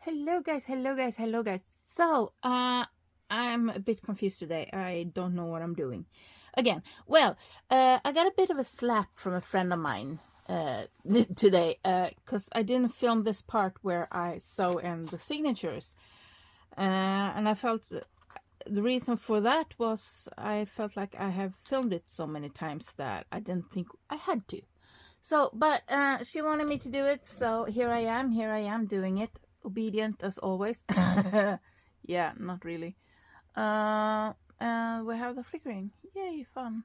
Hello guys, hello guys, hello guys. So, I'm a bit confused today. I don't know what I'm doing. Again, well, I got a bit of a slap from a friend of mine today because I didn't film this part where I sew in the signatures. And I felt the reason for that was I felt like I have filmed it so many times that I didn't think I had to. So, but she wanted me to do it, so here I am doing it. Obedient as always. Yeah, not really. We have the flickering. Yay, fun.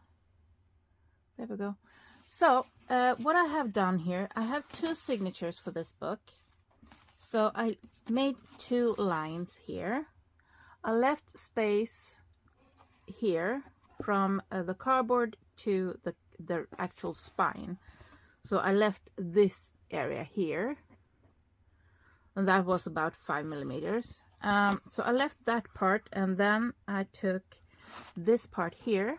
There we go. So, what I have done here, I have two signatures for this book. So I made two lines here. I left space here from the cardboard to the actual spine. So I left this area here, and that was about 5 millimeters. So I left that part, and then I took this part here.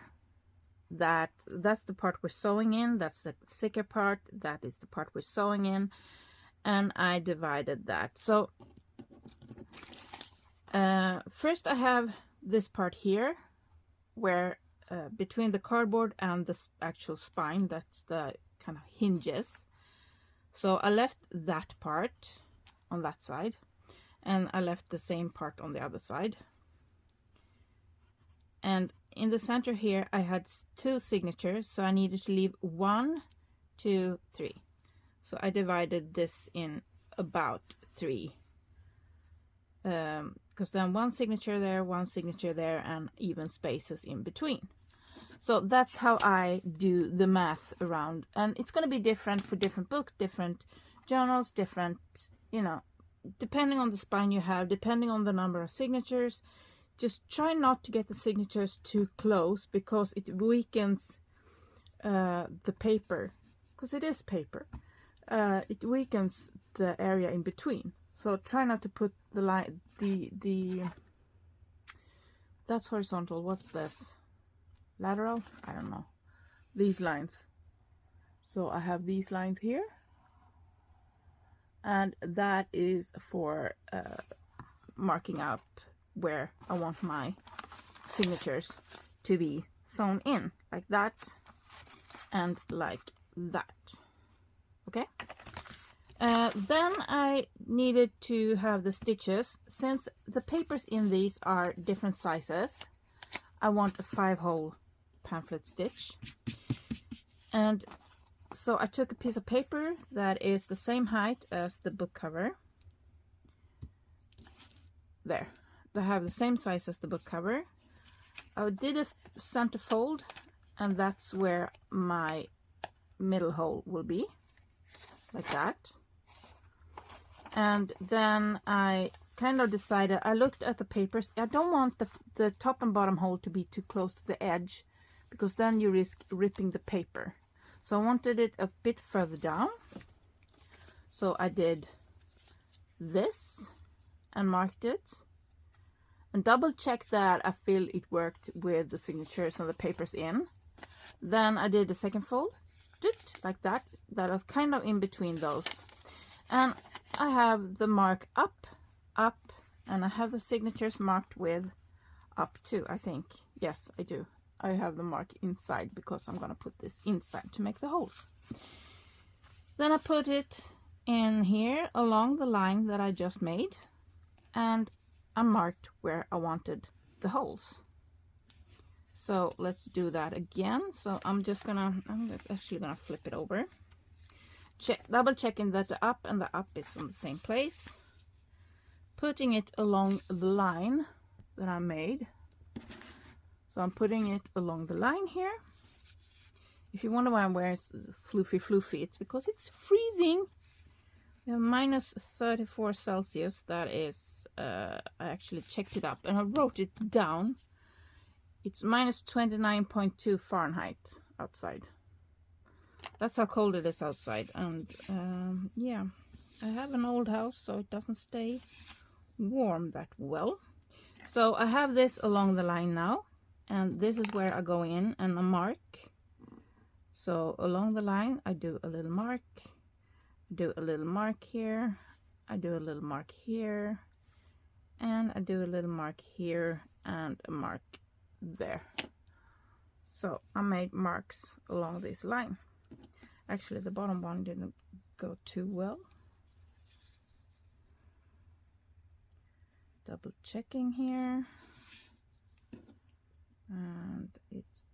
That's the part we're sewing in. That's the thicker part. That is the part we're sewing in, and I divided that. So first I have this part here, where between the cardboard and the actual spine, that's the kind of hinges. So I left that part on that side, and I left the same part on the other side. And in the center here I had two signatures, so I needed to leave 1, 2, 3. So I divided this in about 3, because then one signature there, and even spaces in between. So that's how I do the math around, and it's going to be different for different books, different journals, different, you know, depending on the spine you have, depending on the number of signatures. Just try not to get the signatures too close, because it weakens the paper, because it is paper. It weakens the area in between. So try not to put the line, that's horizontal. What's this? Lateral? I don't know. These lines. So I have these lines here, and that is for marking up where I want my signatures to be sewn in, like that and like that. Okay. Then I needed to have the stitches. Since the papers in these are different sizes, I want a 5-hole pamphlet stitch. And so I took a piece of paper that is the same height as the book cover. There, they have the same size as the book cover. I did a center fold, and that's where my middle hole will be, like that. And then I kind of decided, I looked at the papers, I don't want the top and bottom hole to be too close to the edge, because then you risk ripping the paper. So I wanted it a bit further down. So I did this and marked it, and double check that I feel it worked with the signatures and the papers in. Then I did the second fold, like that. That was kind of in between those. And I have the mark up, and I have the signatures marked with up too, I think. Yes, I do. I have the mark inside, because I'm gonna put this inside to make the holes. Then I put it in here along the line that I just made, and I marked where I wanted the holes. So let's do that again. So I'm actually gonna flip it over. Double checking that the up and the up is on the same place. Putting it along the line that I made. So I'm putting it along the line here. If you wonder why I'm wearing floofy, it's because it's freezing. We have minus 34 Celsius. That is, I actually checked it up and I wrote it down. It's minus 29.2 Fahrenheit outside. That's how cold it is outside. And yeah, I have an old house, so it doesn't stay warm that well. So I have this along the line now, and this is where I go in and I mark. So along the line I do a little mark, do a little mark here, I do a little mark here, and I do a little mark here, and a mark there. So I made marks along this line. Actually, the bottom one didn't go too well. Double checking here, and it's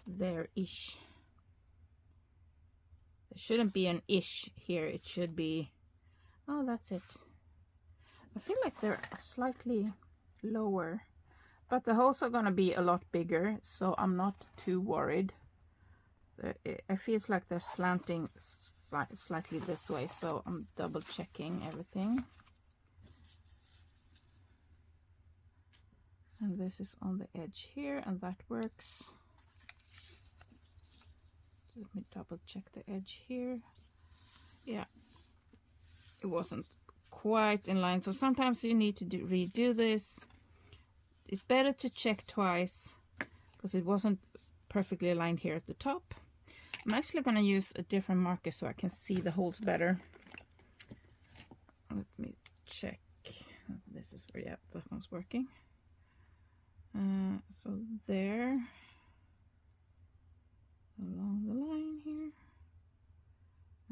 there-ish. There shouldn't be an ish here. It should be, oh, that's it. I feel like they're slightly lower, but the holes are gonna be a lot bigger, so I'm not too worried. It feels like they're slanting slightly this way, so I'm double checking everything. And this is on the edge here, and that works. Let me double check the edge here. Yeah, it wasn't quite in line, so sometimes you need to redo this. It's better to check twice because it wasn't perfectly aligned here at the top. I'm actually going to use a different marker so I can see the holes better. Let me check. This is where, yeah, that one's working. So there, along the line here,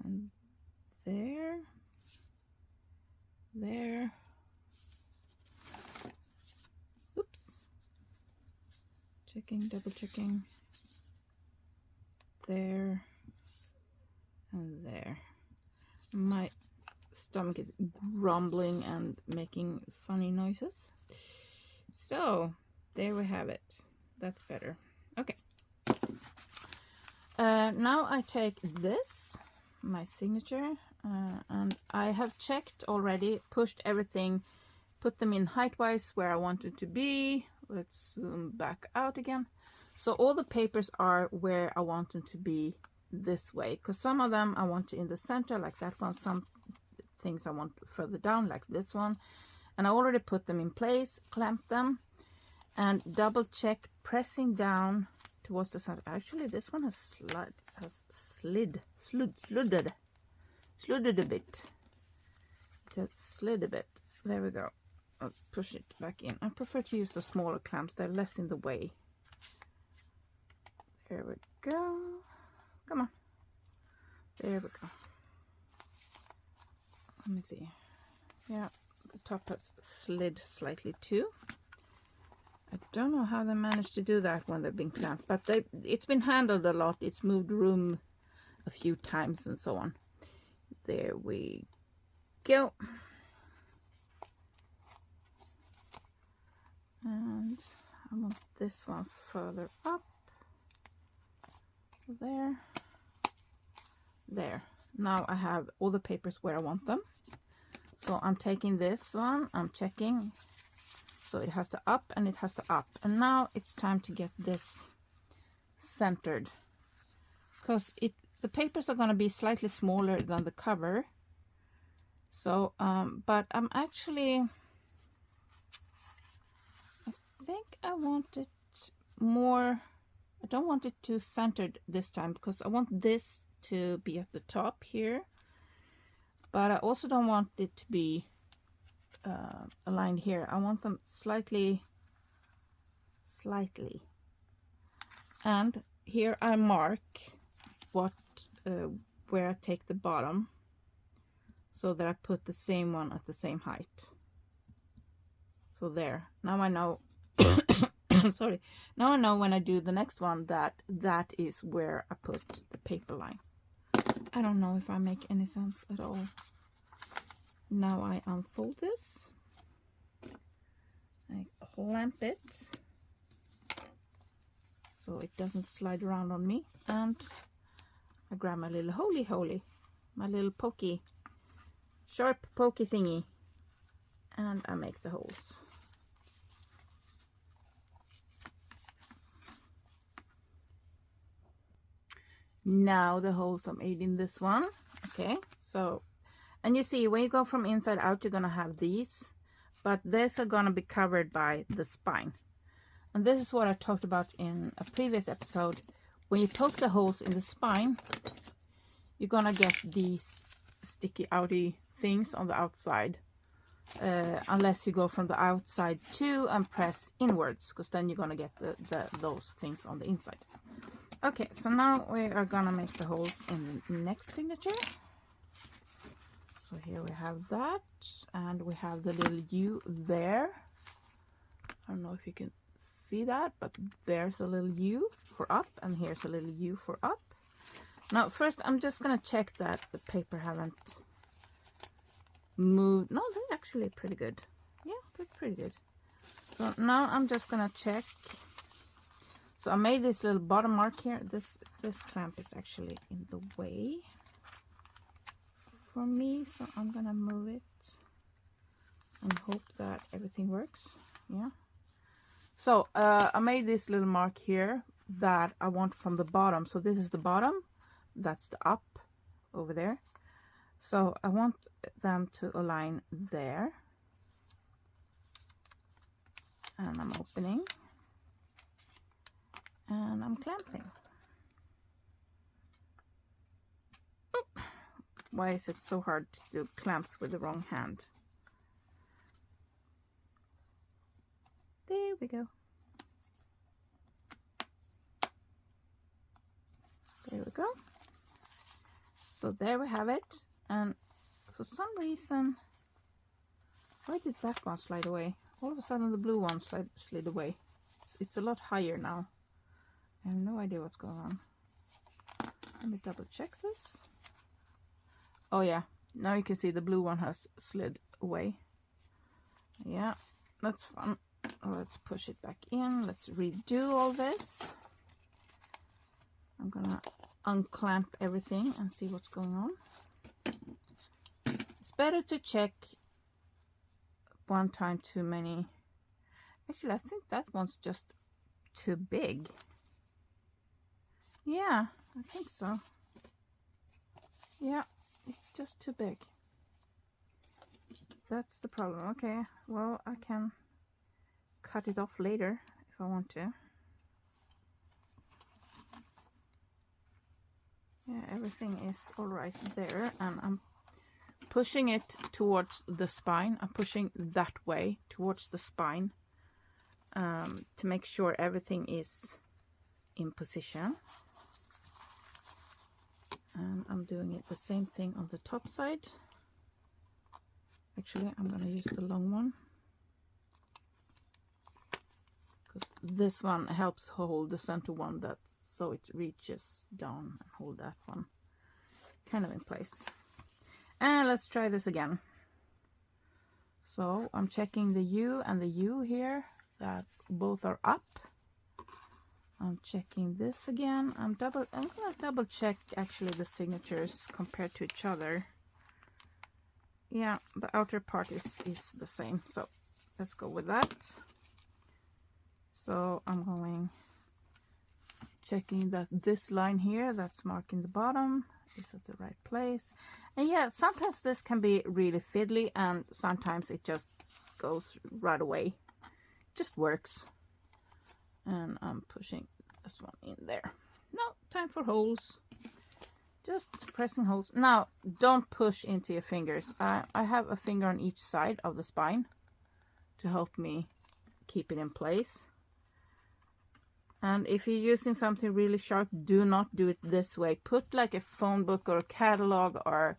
and there. Oops. Checking, double checking. There and there. My stomach is grumbling and making funny noises. So there we have it. That's better. Okay. Now I take this, my signature, and I have checked already, pushed everything, put them in height-wise where I want it to be. Let's zoom back out again. So all the papers are where I want them to be this way, because some of them I want in the center like that one, some things I want further down like this one, and I already put them in place, clamped them, and double check, pressing down towards the center. Actually, this one has slid a bit. It has slid a bit. There we go. Let's push it back in. I prefer to use the smaller clamps, they're less in the way. There we go. Come on. There we go. Let me see. Yeah, the top has slid slightly too. I don't know how they managed to do that when they've been clamped, but it's been handled a lot. It's moved room a few times and so on. There we go. And I want this one further up. There. Now I have all the papers where I want them. So I'm taking this one, I'm checking. So it has to up and it has to up. And now it's time to get this centered. Because the papers are going to be slightly smaller than the cover. So, but I'm actually, I think I want it more, I don't want it too centered this time because I want this to be at the top here. But I also don't want it to be aligned here. I want them slightly. And here I mark what where I take the bottom so that I put the same one at the same height. So there. Now I know sorry. Now I know when I do the next one that is where I put the paper line. I don't know if I make any sense at all. Now I unfold this. I clamp it so it doesn't slide around on me, and I grab my little holy, my little pokey, sharp pokey thingy, and I make the holes. Now the holes are made in this one. Okay, so, and you see when you go from inside out, you're gonna have these, but these are gonna be covered by the spine. And this is what I talked about in a previous episode. When you poke the holes in the spine, you're gonna get these sticky outy things on the outside, unless you go from the outside too and press inwards, because then you're gonna get those things on the inside. Okay, so now we are gonna make the holes in the next signature. So here we have that, and we have the little U there. I don't know if you can see that, but there's a little U for up, and here's a little U for up. Now first I'm just gonna check that the paper haven't moved. No, they're actually pretty good. Yeah, they're pretty good. So now I'm just gonna check. So I made this little bottom mark here. This clamp is actually in the way for me, so I'm gonna move it and hope that everything works. Yeah. So I made this little mark here that I want from the bottom. So this is the bottom, that's the up over there. So I want them to align there, and I'm opening and I'm clamping. Oop. Why is it so hard to do clamps with the wrong hand? There we go. There we go. So there we have it. And for some reason, why did that one slide away? All of a sudden the blue one slid away. It's a lot higher now. I have no idea what's going on. Let me double check this. Oh yeah, now you can see the blue one has slid away. Yeah, that's fun. Let's push it back in. Let's redo all this. I'm gonna unclamp everything and see what's going on. It's better to check one time too many. Actually, I think that one's just too big. Yeah, I think so. Yeah, it's just too big. That's the problem. Okay, well, I can cut it off later if I want to. Yeah, everything is all right there, and I'm pushing it towards the spine. I'm pushing that way towards the spine to make sure everything is in position. And I'm doing it the same thing on the top side. Actually, I'm going to use the long one, because this one helps hold the center one, that so it reaches down and hold that one kind of in place. And let's try this again. So I'm checking the U and the U here, that both are up. I'm checking this again. I'm gonna double check actually the signatures compared to each other. Yeah, the outer part is the same, so let's go with that. So I'm going checking that this line here that's marking the bottom is at the right place. And yeah, sometimes this can be really fiddly, and sometimes it just goes right away. It just works. And I'm pushing this one in there. Now, time for holes. Just pressing holes. Now, don't push into your fingers. I have a finger on each side of the spine to help me keep it in place. And if you're using something really sharp, do not do it this way. Put like a phone book or a catalog or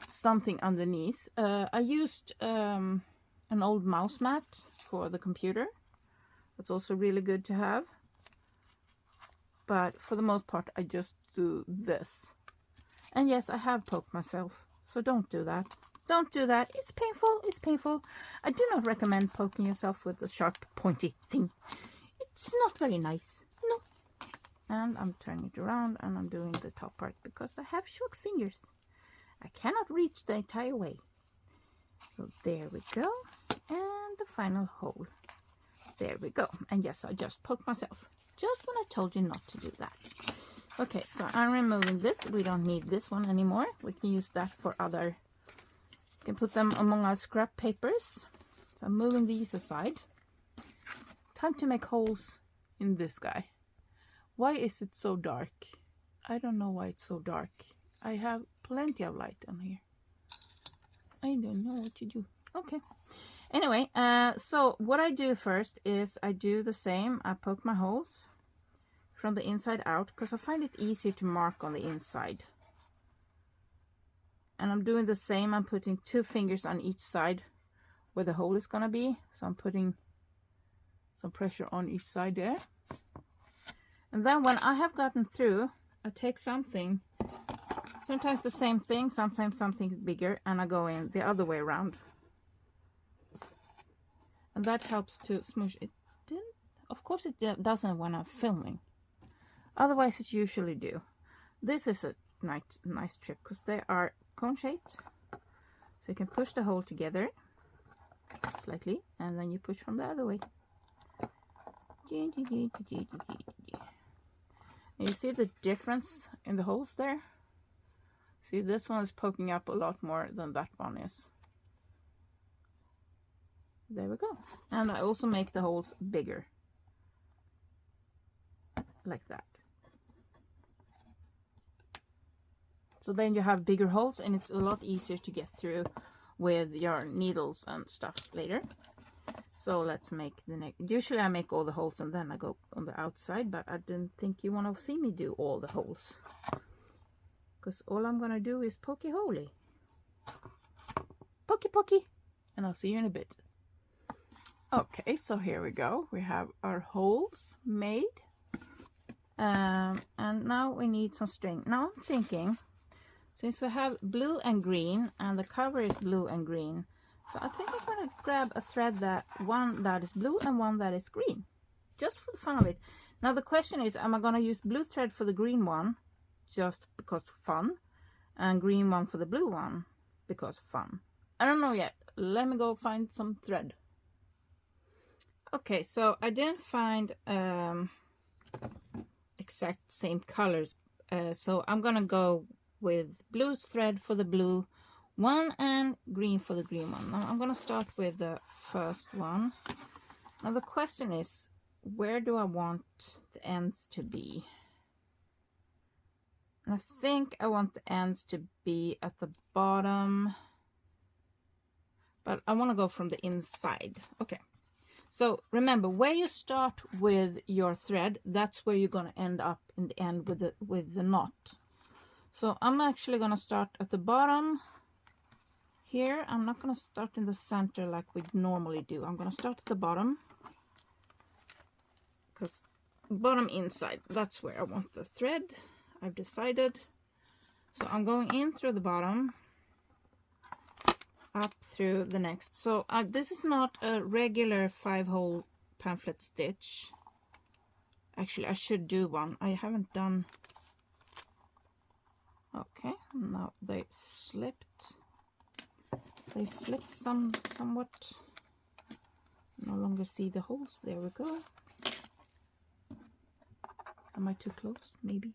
something underneath. I used an old mouse mat for the computer. That's also really good to have. But for the most part, I just do this. And yes, I have poked myself, so don't do that. Don't do that. It's painful. It's painful. I do not recommend poking yourself with a sharp, pointy thing. It's not very nice. No. And I'm turning it around, and I'm doing the top part because I have short fingers. I cannot reach the entire way. So there we go. And the final hole. There we go. And yes, I just poked myself. Just when I told you not to do that. Okay, so I'm removing this. We don't need this one anymore. We can use that for other... We can put them among our scrap papers. So I'm moving these aside. Time to make holes in this guy. Why is it so dark? I don't know why it's so dark. I have plenty of light on here. I don't know what to do. Okay. Anyway, so what I do first is I do the same. I poke my holes from the inside out because I find it easier to mark on the inside. And I'm doing the same. I'm putting 2 fingers on each side where the hole is gonna be. So I'm putting some pressure on each side there. And then when I have gotten through, I take something, sometimes the same thing, sometimes something bigger, and I go in the other way around. And that helps to smoosh it. Of course it doesn't when I'm filming. Otherwise it usually do. This is a nice trick because they are cone shaped. So you can push the hole together slightly and then you push from the other way. And you see the difference in the holes there? See, this one is poking up a lot more than that one is. There we go. And I also make the holes bigger. Like that. So then you have bigger holes and it's a lot easier to get through with your needles and stuff later. So let's make the next. Usually I make all the holes and then I go on the outside, but I didn't think you want to see me do all the holes. Because all I'm going to do is pokey holy. Pokey pokey. And I'll see you in a bit. Okay, so here we go. We have our holes made. And now we need some string. Now I'm thinking, since we have blue and green, and the cover is blue and green, so I think I'm going to grab a thread, one that is blue and one that is green. Just for the fun of it. Now the question is, am I going to use blue thread for the green one, just because fun, and green one for the blue one, because fun? I don't know yet. Let me go find some thread. Okay, so I didn't find exact same colors, so I'm gonna go with blue thread for the blue one and green for the green one. Now I'm gonna start with the first one. Now the question is, where do I want the ends to be? And I think I want the ends to be at the bottom, but I want to go from the inside. Okay. So remember, where you start with your thread, that's where you're going to end up in the end with the knot. So I'm actually going to start at the bottom here. I'm not going to start in the center like we normally do. I'm going to start at the bottom, because bottom inside, that's where I want the thread. I've decided. So I'm going in through the bottom, up through the next. So this is not a regular 5-hole pamphlet stitch. Actually, I should do one. I haven't done. Okay, now they slipped. They slipped somewhat. No longer see the holes. There we go. Am I too close? Maybe.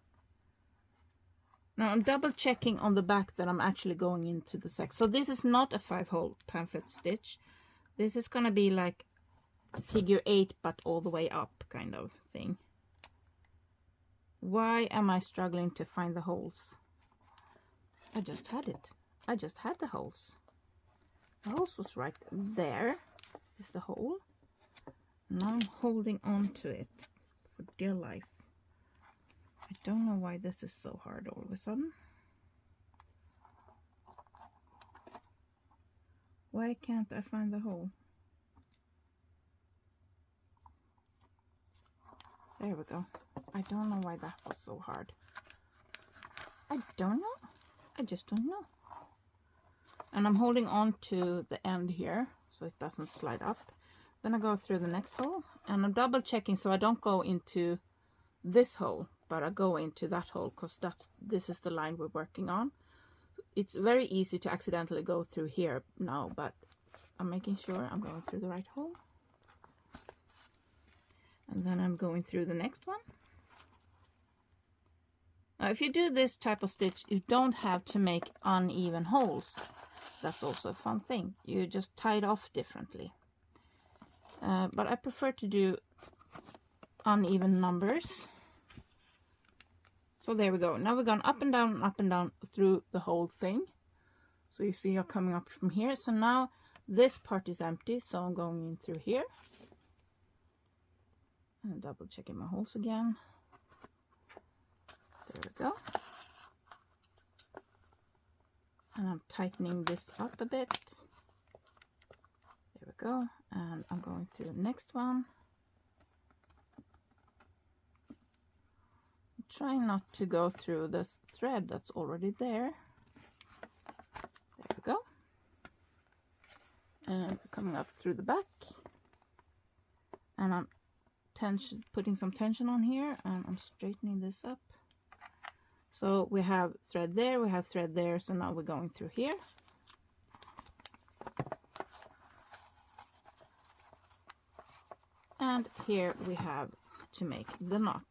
Now I'm double checking on the back that I'm actually going into the sex. So this is not a 5-hole pamphlet stitch. This is gonna be like figure 8 but all the way up kind of thing. Why am I struggling to find the holes? I just had it. I just had the holes. The holes was right there. Is the hole. Now I'm holding on to it for dear life. I don't know why this is so hard all of a sudden. Why can't I find the hole? There we go. I don't know why that was so hard. I don't know. I just don't know. And I'm holding on to the end here so it doesn't slide up. Then I go through the next hole and I'm double checking so I don't go into this hole, but I go into that hole because this is the line we're working on. It's very easy to accidentally go through here now, but I'm making sure I'm going through the right hole. And then I'm going through the next one. Now if you do this type of stitch, you don't have to make uneven holes. That's also a fun thing. You just tie it off differently. But I prefer to do uneven numbers. So there we go. Now we're going up and down through the whole thing. So you see you're coming up from here. So now this part is empty, so I'm going in through here. And double checking my holes again. There we go. And I'm tightening this up a bit. There we go. And I'm going through the next one. Try not to go through this thread that's already there. There we go. And coming up through the back. And I'm putting some tension on here, and I'm straightening this up. So we have thread there, we have thread there, so now we're going through here. And here we have to make the knot.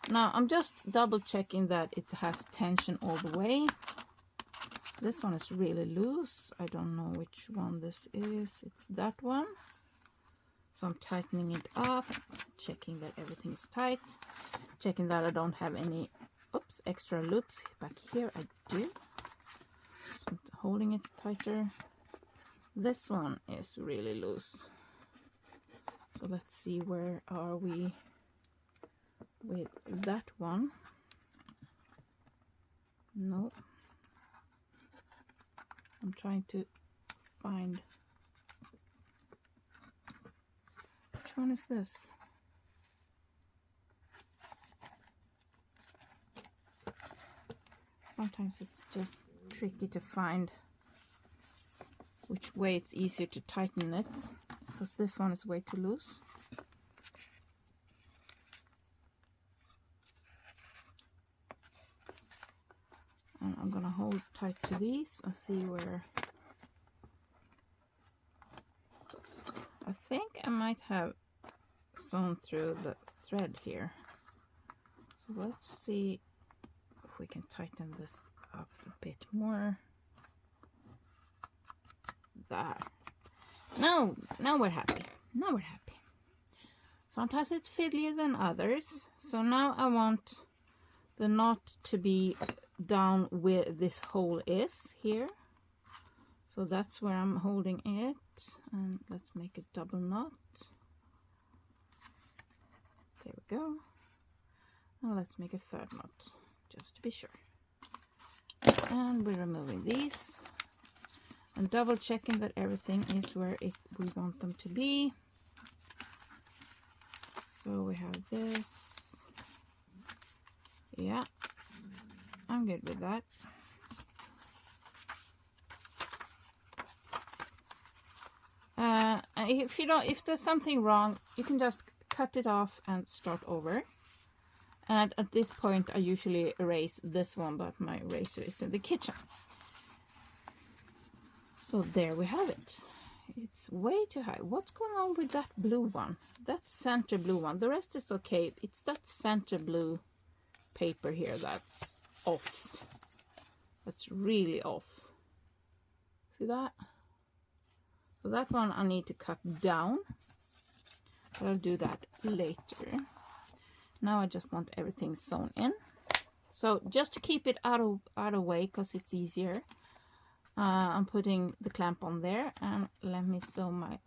Now I'm just double checking that it has tension all the way. This one is really loose. I don't know which one this is. It's that one. So I'm tightening it up, checking that everything is tight, checking that I don't have any extra loops back here. I do. So I'm holding it tighter. This one is really loose. So let's see, where are we with that one? No. I'm trying to find, which one is this? Sometimes it's just tricky to find which way it's easier to tighten it, because this one is way too loose. And I'm gonna hold tight to these and see where. I think I might have sewn through the thread here. So let's see if we can tighten this up a bit more. There. Now we're happy. Now we're happy. Sometimes it's fiddlier than others. So now I want the knot to be down where this hole is here. So that's where I'm holding it. And let's make a double knot. There we go. And let's make a third knot, just to be sure. And we're removing these. And double checking that everything is where we want them to be. So we have this. Yeah, I'm good with that. If there's something wrong, you can just cut it off and start over. And at this point, I usually erase this one, but my eraser is in the kitchen. So there we have it. It's way too high. What's going on with that blue one? That center blue one. The rest is okay. It's that center blue paper here that's off. That's really off. See that? So that one I need to cut down. But I'll do that later. Now I just want everything sewn in. So just to keep it out of way, because it's easier, I'm putting the clamp on there, and let me sew my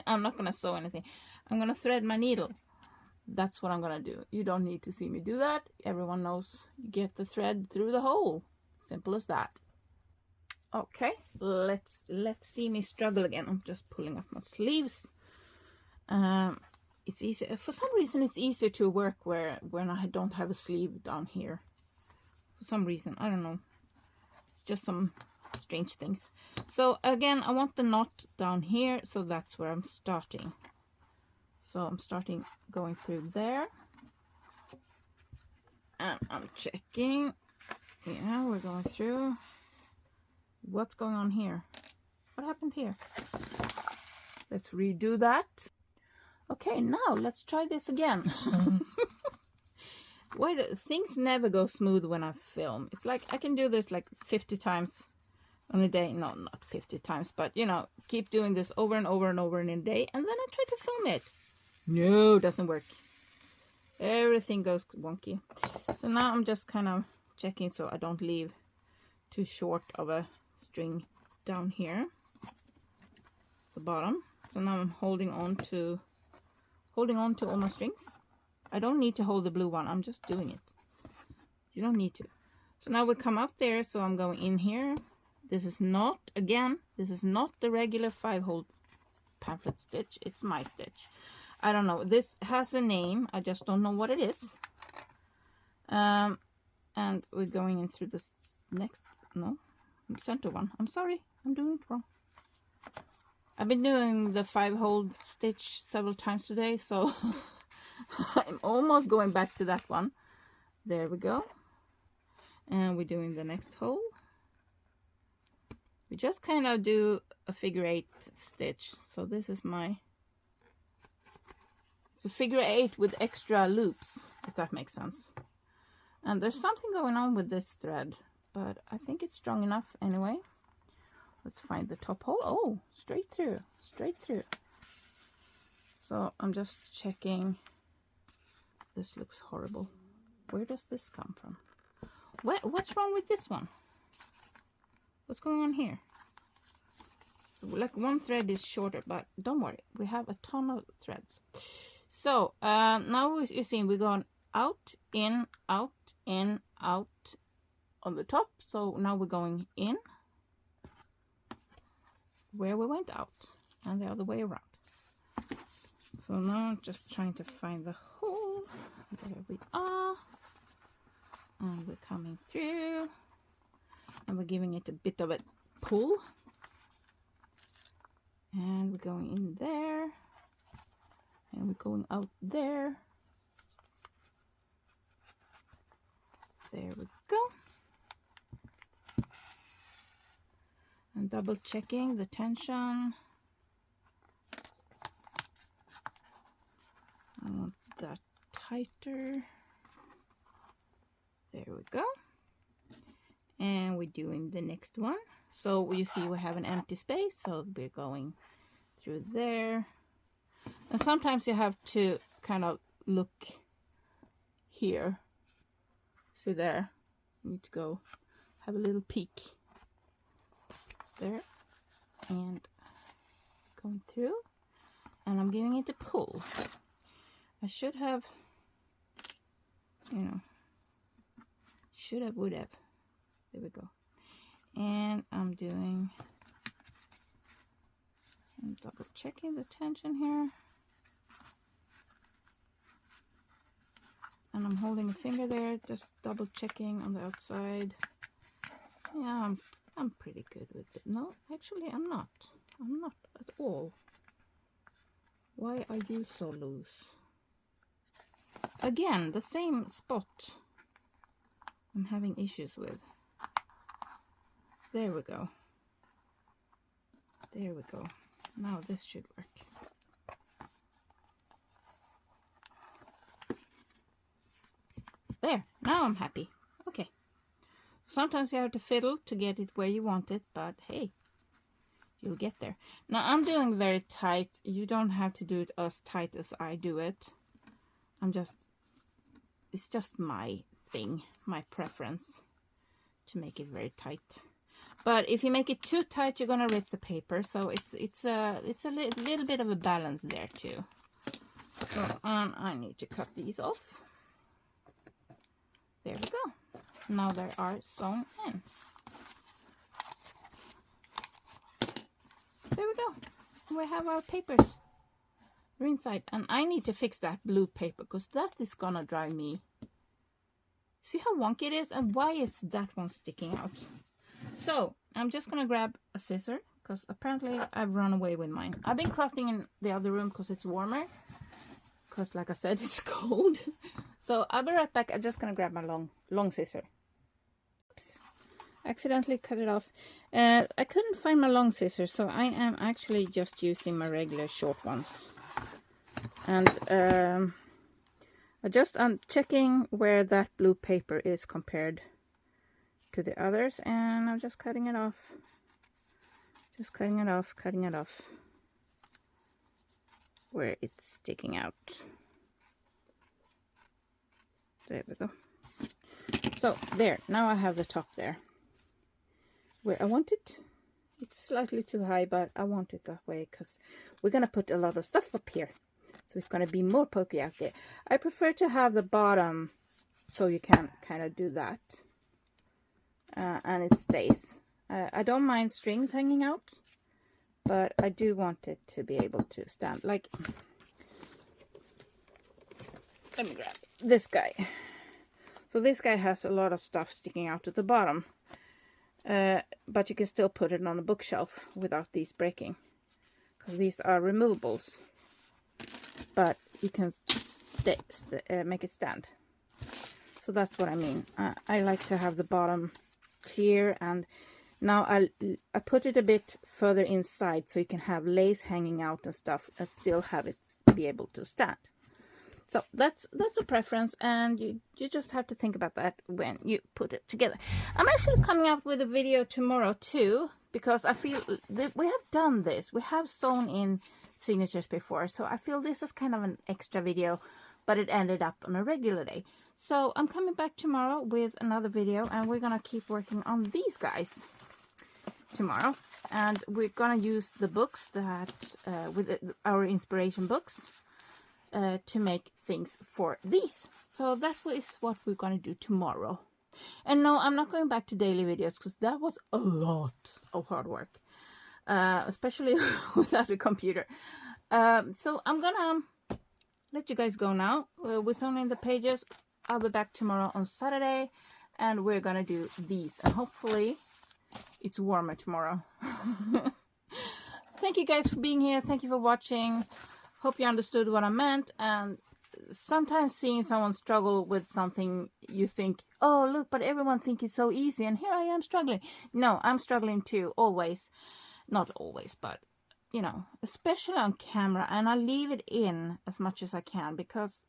I'm not gonna sew anything. I'm gonna thread my needle. That's what I'm gonna do. You don't need to see me do that. Everyone knows you get the thread through the hole. Simple as that. Okay, let's see me struggle again. I'm just pulling up my sleeves. It's easy. For some reason, it's easier to work when I don't have a sleeve down here. For some reason, I don't know. It's just some strange things. So again, I want the knot down here, so that's where I'm starting. So I'm starting going through there, and I'm checking. Yeah, we're going through. What's going on here? What happened here? Let's redo that. Okay, now let's try this again. Why things never go smooth when I film? It's like I can do this like 50 times on a day. No, not 50 times, but you know, keep doing this over and over and over in a day, and then I try to film it. No, it doesn't work. Everything goes wonky. So now I'm just kind of checking so I don't leave too short of a string down here, the bottom. So now I'm holding on to all my strings. I don't need to hold the blue one, I'm just doing it. You don't need to. So now we come up there, so I'm going in here. This is not, again, this is not the regular 5-hole pamphlet stitch, it's my stitch. I don't know, this has a name, I just don't know what it is. And we're going in through this next, no, center one. I'm sorry, I'm doing it wrong. I've been doing the 5-hole stitch several times today, so I'm almost going back to that one. There we go. And we're doing the next hole. We just kind of do a figure 8 stitch. So this is my, it's a figure 8 with extra loops, if that makes sense. And there's something going on with this thread, but I think it's strong enough anyway. Let's find the top hole. Oh, straight through, straight through. So I'm just checking. This looks horrible. Where does this come from? What's wrong with this one? What's going on here? So like one thread is shorter, but don't worry, we have a ton of threads. So now you see we're going out, in, out, in, out on the top. So now we're going in where we went out and the other way around. So now I'm just trying to find the hole. There we are. And we're coming through. And we're giving it a bit of a pull. And we're going in there. And we're going out there. There we go. And double checking the tension. I want that tighter. There we go. And we're doing the next one. So you see we have an empty space, so we're going through there. And sometimes you have to kind of look here. See there? You need to go have a little peek. There. And going through. And I'm giving it a pull. I should have, you know, should have, would have. There we go. And I'm doing, I'm double checking the tension here. And I'm holding a finger there, just double checking on the outside. Yeah, I'm pretty good with it. No, actually I'm not. I'm not at all. Why are you so loose? Again, the same spot I'm having issues with. There we go. There we go. Now this should work. There, now I'm happy. Okay. Sometimes you have to fiddle to get it where you want it, but hey, you'll get there. Now I'm doing very tight. You don't have to do it as tight as I do it. It's just my thing, my preference to make it very tight. But if you make it too tight, you're gonna rip the paper. So it's a little bit of a balance there too. So I need to cut these off. There we go. Now they are sewn in. There we go. We have our papers. They're inside, and I need to fix that blue paper because that is gonna drive me. See how wonky it is, and why is that one sticking out? So I'm just gonna grab a scissor because apparently I've run away with mine. I've been crafting in the other room because it's warmer. Because like I said, it's cold. So I'll be right back. I'm just gonna grab my long scissor. Oops, accidentally cut it off. I couldn't find my long scissors, so I am actually just using my regular short ones. And I'm checking where that blue paper is compared to the others, and I'm just cutting it off. Just cutting it off, where it's sticking out. There we go. So there, now I have the top there. where I want it. It's slightly too high, but I want it that way because we're going to put a lot of stuff up here. So it's going to be more pokey out there. I prefer to have the bottom so you can kind of do that. And it stays. I don't mind strings hanging out, but I do want it to be able to stand. Like, let me grab this guy. So this guy has a lot of stuff sticking out at the bottom. But you can still put it on the bookshelf without these breaking. Because these are removables. But you can make it stand. So that's what I mean. I like to have the bottom clear, and now I put it a bit further inside so you can have lace hanging out and stuff and still have it be able to stand. So that's a preference, and you just have to think about that when you put it together. I'm actually coming up with a video tomorrow too, because I feel that we have done this. We have sewn in signatures before, so I feel this is kind of an extra video, but it ended up on a regular day. So I'm coming back tomorrow with another video, and we're gonna keep working on these guys tomorrow, and we're gonna use the books that with our inspiration books to make things for these. So that is what we're gonna do tomorrow. And no, I'm not going back to daily videos because that was a lot of hard work, especially without a computer. So I'm gonna let you guys go now. We're sewing in the pages. I'll be back tomorrow on Saturday, and we're gonna do these, and hopefully it's warmer tomorrow. Thank you guys for being here. Thank you for watching. Hope you understood what I meant. And sometimes seeing someone struggle with something, you think, oh look, but everyone thinks it's so easy, and here I am struggling. No, I'm struggling too, always. Not always, but you know, especially on camera, and I leave it in as much as I can because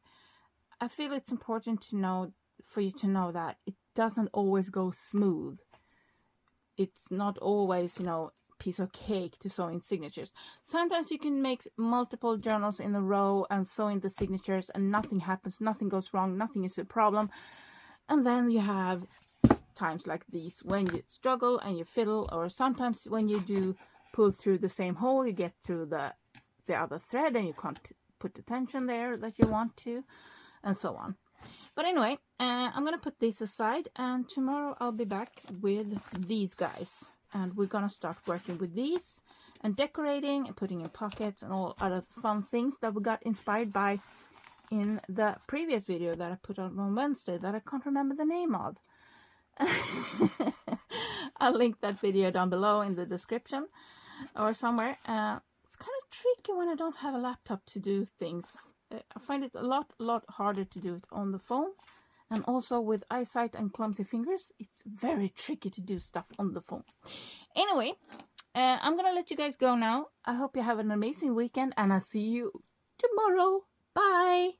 I feel it's important to know, for you to know that it doesn't always go smooth. It's not always, you know, piece of cake to sew in signatures. Sometimes you can make multiple journals in a row and sew in the signatures and nothing happens, nothing goes wrong, nothing is a problem. And then you have times like these when you struggle and you fiddle, or sometimes when you do pull through the same hole, you get through the other thread and you can't put the tension there that you want to, and so on. But anyway, I'm gonna put these aside, and tomorrow I'll be back with these guys, and we're gonna start working with these and decorating and putting in pockets and all other fun things that we got inspired by in the previous video that I put out on Wednesday that I can't remember the name of. I'll link that video down below in the description or somewhere. It's kind of tricky when I don't have a laptop to do things. I find it a lot harder to do it on the phone, and also with eyesight and clumsy fingers, it's very tricky to do stuff on the phone. Anyway, I'm gonna let you guys go now. I hope you have an amazing weekend, and I'll see you tomorrow. Bye.